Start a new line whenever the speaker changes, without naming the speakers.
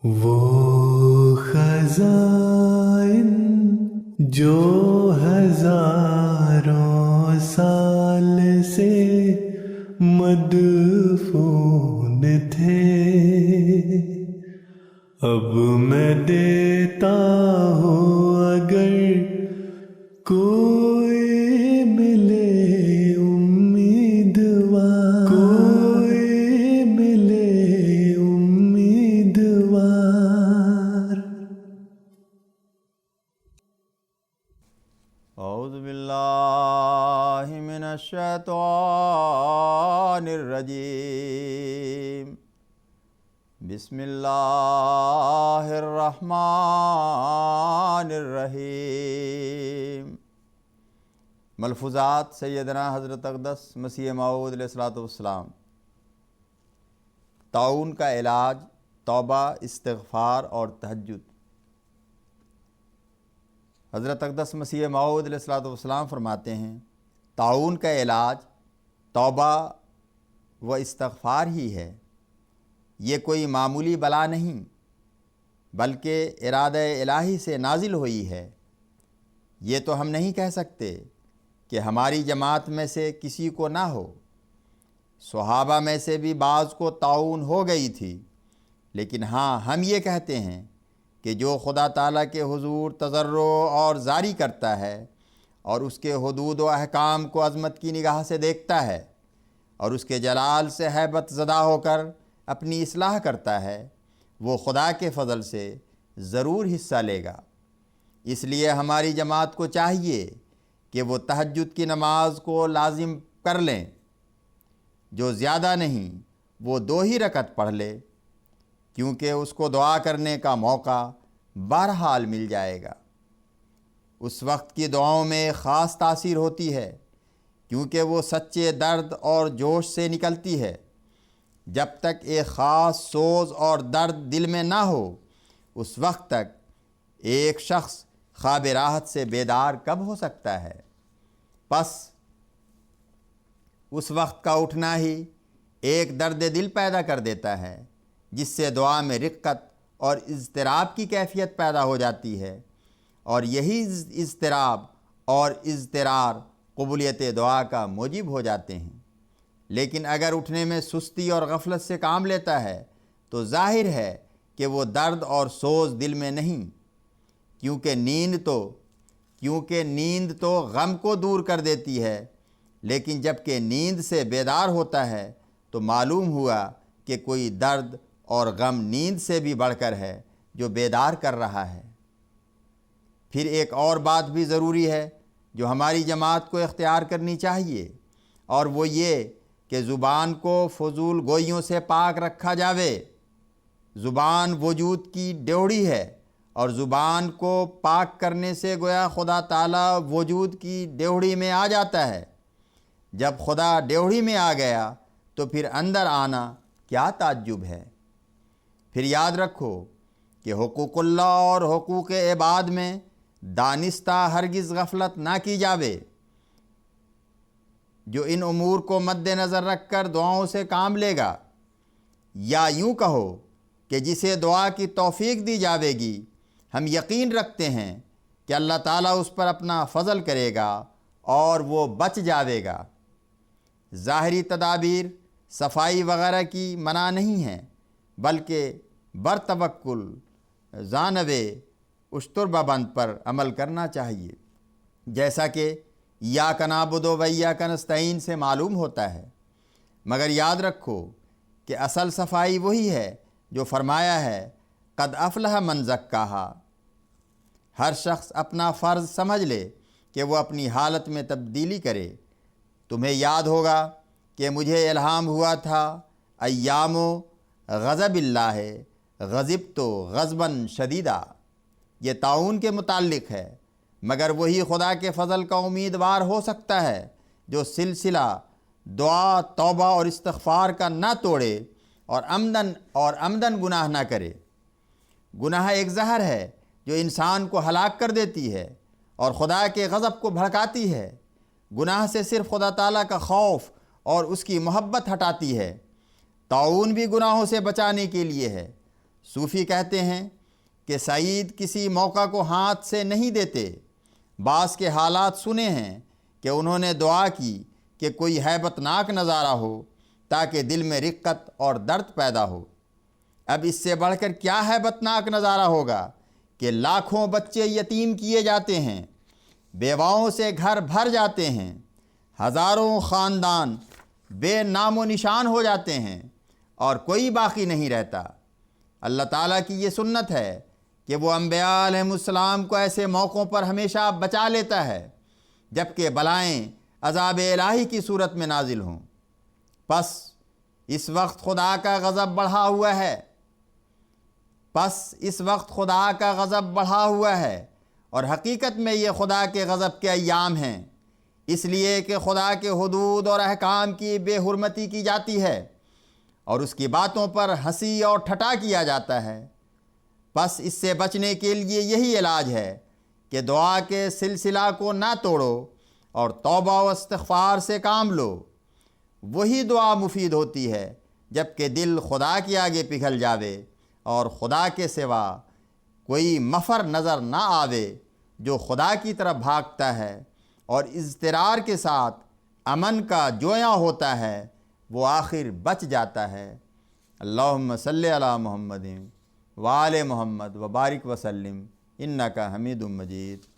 وہ خزائن جو ہزاروں سال سے مدفون تھے، اب میں دیتا ہوں اگر کوئی ملے امیدوار، کوئی ملے امیدوار۔
اعوذ باللہ من الشیطان الرجیم، بسم اللہ الرحمن الرحیم۔ ملفوظات سیدنا حضرت اقدس مسیح موعود علیہ الصلوۃ والسلام۔ طاعون کا علاج توبہ، استغفار اور تہجد۔ حضرت اقدس مسیح موعود علیہ الصلوۃ والسلام فرماتے ہیں، طاعون کا علاج توبہ و استغفار ہی ہے۔ یہ کوئی معمولی بلا نہیں بلکہ ارادہ الہی سے نازل ہوئی ہے۔ یہ تو ہم نہیں کہہ سکتے کہ ہماری جماعت میں سے کسی کو نہ ہو، صحابہ میں سے بھی بعض کو طاعون ہو گئی تھی، لیکن ہاں ہم یہ کہتے ہیں کہ جو خدا تعالیٰ کے حضور تضرع اور زاری کرتا ہے اور اس کے حدود و احکام کو عظمت کی نگاہ سے دیکھتا ہے اور اس کے جلال سے ہیبت زدہ ہو کر اپنی اصلاح کرتا ہے، وہ خدا کے فضل سے ضرور حصہ لے گا۔ اس لیے ہماری جماعت کو چاہیے کہ وہ تہجد کی نماز کو لازم کر لیں، جو زیادہ نہیں وہ 2 ہی رکعت پڑھ لے، کیونکہ اس کو دعا کرنے کا موقع بہرحال مل جائے گا۔ اس وقت کی دعاؤں میں خاص تاثیر ہوتی ہے، کیونکہ وہ سچے درد اور جوش سے نکلتی ہے۔ جب تک ایک خاص سوز اور درد دل میں نہ ہو، اس وقت تک ایک شخص خواب راحت سے بیدار کب ہو سکتا ہے؟ پس اس وقت کا اٹھنا ہی ایک درد دل پیدا کر دیتا ہے، جس سے دعا میں رقت اور اضطراب کی کیفیت پیدا ہو جاتی ہے، اور یہی اضطراب اور اضطرار قبولیت دعا کا موجب ہو جاتے ہیں۔ لیکن اگر اٹھنے میں سستی اور غفلت سے کام لیتا ہے تو ظاہر ہے کہ وہ درد اور سوز دل میں نہیں، کیونکہ نیند تو غم کو دور کر دیتی ہے، لیکن جب کہ نیند سے بیدار ہوتا ہے تو معلوم ہوا کہ کوئی درد اور غم نیند سے بھی بڑھ کر ہے جو بیدار کر رہا ہے۔ پھر ایک اور بات بھی ضروری ہے جو ہماری جماعت کو اختیار کرنی چاہیے، اور وہ یہ کہ زبان کو فضول گوئیوں سے پاک رکھا جاوے۔ زبان وجود کی ڈیوڑی ہے، اور زبان کو پاک کرنے سے گویا خدا تعالیٰ وجود کی ڈیوڑی میں آ جاتا ہے۔ جب خدا ڈیوڑی میں آ گیا تو پھر اندر آنا کیا تعجب ہے؟ پھر یاد رکھو کہ حقوق اللہ اور حقوق عباد میں دانستہ ہرگز غفلت نہ کی جاوے۔ جو ان امور کو مد نظر رکھ کر دعاؤں سے کام لے گا، یا یوں کہو کہ جسے دعا کی توفیق دی جاوے گی، ہم یقین رکھتے ہیں کہ اللہ تعالیٰ اس پر اپنا فضل کرے گا اور وہ بچ جاوے گا۔ ظاہری تدابیر صفائی وغیرہ کی منع نہیں ہیں، بلکہ برتوکل جانب اشتربہ بند پر عمل کرنا چاہیے، جیسا کہ ایاک نعبد و ایاک نستعین سے معلوم ہوتا ہے۔ مگر یاد رکھو کہ اصل صفائی وہی ہے جو فرمایا ہے، قد افلح من زکاہا۔ ہر شخص اپنا فرض سمجھ لے کہ وہ اپنی حالت میں تبدیلی کرے۔ تمہیں یاد ہوگا کہ مجھے الہام ہوا تھا، ایام غضب اللہ غضبت غضبا شدیدا۔ یہ طاعون کے متعلق ہے، مگر وہی خدا کے فضل کا امیدوار ہو سکتا ہے جو سلسلہ دعا، توبہ اور استغفار کا نہ توڑے اور عمدن گناہ نہ کرے۔ گناہ ایک زہر ہے جو انسان کو ہلاک کر دیتی ہے اور خدا کے غضب کو بھڑکاتی ہے۔ گناہ سے صرف خدا تعالیٰ کا خوف اور اس کی محبت ہٹاتی ہے۔ طاعون بھی گناہوں سے بچانے کے لیے ہے۔ صوفی کہتے ہیں کہ سعید کسی موقع کو ہاتھ سے نہیں دیتے۔ بعض کے حالات سنے ہیں کہ انہوں نے دعا کی کہ کوئی ہیبت ناک نظارہ ہو تاکہ دل میں رقت اور درد پیدا ہو۔ اب اس سے بڑھ کر کیا ہیبت ناک نظارہ ہوگا کہ لاکھوں بچے یتیم کیے جاتے ہیں، بیواؤں سے گھر بھر جاتے ہیں، ہزاروں خاندان بے نام و نشان ہو جاتے ہیں اور کوئی باقی نہیں رہتا۔ اللہ تعالیٰ کی یہ سنت ہے کہ وہ انبیاء علیہ السلام کو ایسے موقعوں پر ہمیشہ بچا لیتا ہے جبکہ بلائیں عذاب الہی کی صورت میں نازل ہوں۔ پس اس وقت خدا کا غضب بڑھا ہوا ہے اور حقیقت میں یہ خدا کے غضب کے ایام ہیں، اس لیے کہ خدا کے حدود اور احکام کی بے حرمتی کی جاتی ہے اور اس کی باتوں پر ہنسی اور ٹھٹا کیا جاتا ہے۔ پس اس سے بچنے کے لیے یہی علاج ہے کہ دعا کے سلسلہ کو نہ توڑو اور توبہ و استغفار سے کام لو۔ وہی دعا مفید ہوتی ہے جبکہ دل خدا کے آگے پگھل جاوے اور خدا کے سوا کوئی مفر نظر نہ آوے۔ جو خدا کی طرف بھاگتا ہے اور اضطرار کے ساتھ امن کا جویاں ہوتا ہے وہ آخر بچ جاتا ہے۔ اللہم صلی علی محمد وآل محمد وبارک وسلم انکا حمید مجید۔